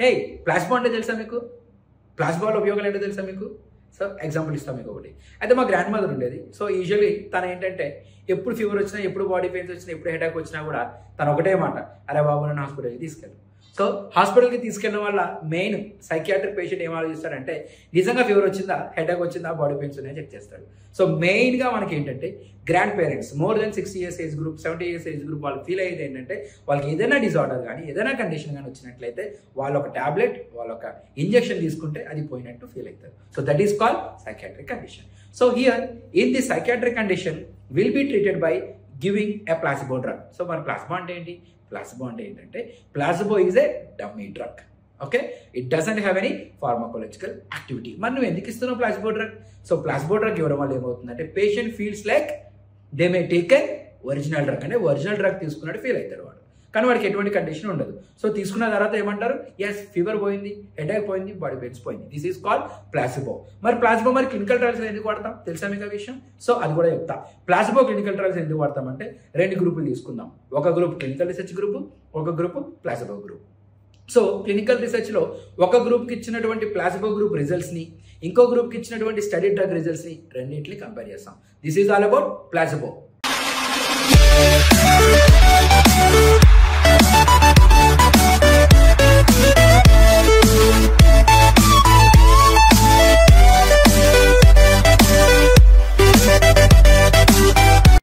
హే plasma అంటే తెలుసా మీకు? ప్లాస్మా వల్ల ఉపయోగాలు ఏంటో తెలుసా మీకు? సో ఎగ్జాంపుల్ ఇస్తాం మీకు ఒకటి. అయితే మా గ్రాండ్ మదర్ ఉండేది. సో యూజువల్లీ తను ఏంటంటే ఎప్పుడు ఫీవర్ వచ్చినా, ఎప్పుడు బాడీ పెయిన్స్ వచ్చినా, ఎప్పుడు హెడేక్ వచ్చినా కూడా తను ఒకటే మాట, అరే బాబు నన్ను హాస్పిటల్కి తీసుకెళ్ళి. సో హాస్పిటల్కి తీసుకెళ్ళడం వల్ల మెయిన్ సైకియాట్రిక్ పేషెంట్ ఏం ఆలోచిస్తాడంటే నిజంగా ఫీవర్ వచ్చిందా, హెడేక్ వచ్చిందా, బాడీ పెయిన్స్ ఉన్నాయని చెక్ చేస్తాడు. సో మెయిన్గా మనకి ఏంటంటే grand parents more than 60 years age group, 70 years age group వాళ్ళు ఫీల్ అయ్యేది ఏంటంటే వాళ్ళకి ఏదైనా డిజార్డర్ కానీ ఏదైనా కండిషన్ కానీ వచ్చినట్లయితే వాళ్ళు ఒక టాబ్లెట్, వాళ్ళు ఒక ఇంజెక్షన్ తీసుకుంటే అది పోయినట్టు ఫీల్ అవుతారు. So that is called psychiatric condition. So here in the psychiatric condition will be treated by giving a placebo drug. So మన ప్లాస్మా అంటే ఏంటి? ప్లాసిబో అంటే ఏంటంటే placebo is a dummy drug. Okay, it doesn't have any pharmacological activity. మరి నువ్వు ఎందుకు ఇస్తున్నావు placebo drug? So placebo drug ఇవ్వడం వల్ల ఏమవుతుందంటే patient feels like they may take a original drug, అంటే ఒరిజినల్ డ్రగ్ తీసుకున్నట్టు ఫీల్ అవుతాడు వాడు. కానీ వాడికి ఎటువంటి కండిషన్ ఉండదు. సో తీసుకున్న తర్వాత ఏమంటారు, ఎస్ ఫీవర్ పోయింది, హెడేక్ పోయింది, బాడీ పెయిన్స్ పోయింది. This is called placebo. మరి ప్లాసిబో మరి క్లినికల్ ట్రయల్స్ ఎందుకు వాడతాం తెలుసా మీకు ఆ విషయం? సో అది కూడా చెప్తా. ప్లాసిబో క్లినికల్ ట్రయల్స్ ఎందుకు వాడతామంటే 2 గ్రూపులు తీసుకుందాం. ఒక గ్రూప్ క్లినికల్ రీసెర్చ్ గ్రూప్, ఒక group placebo group. So clinical రీసెర్చ్లో ఒక గ్రూప్కి ఇచ్చినటువంటి ప్లాసిబో గ్రూప్ రిజల్ట్స్ని ఇంకో గ్రూప్కి ఇచ్చినటువంటి స్టడీ డ్రగ్ రిజల్ట్స్ని రెండింటిని కంపేర్ చేస్తాం. This is all about placebo.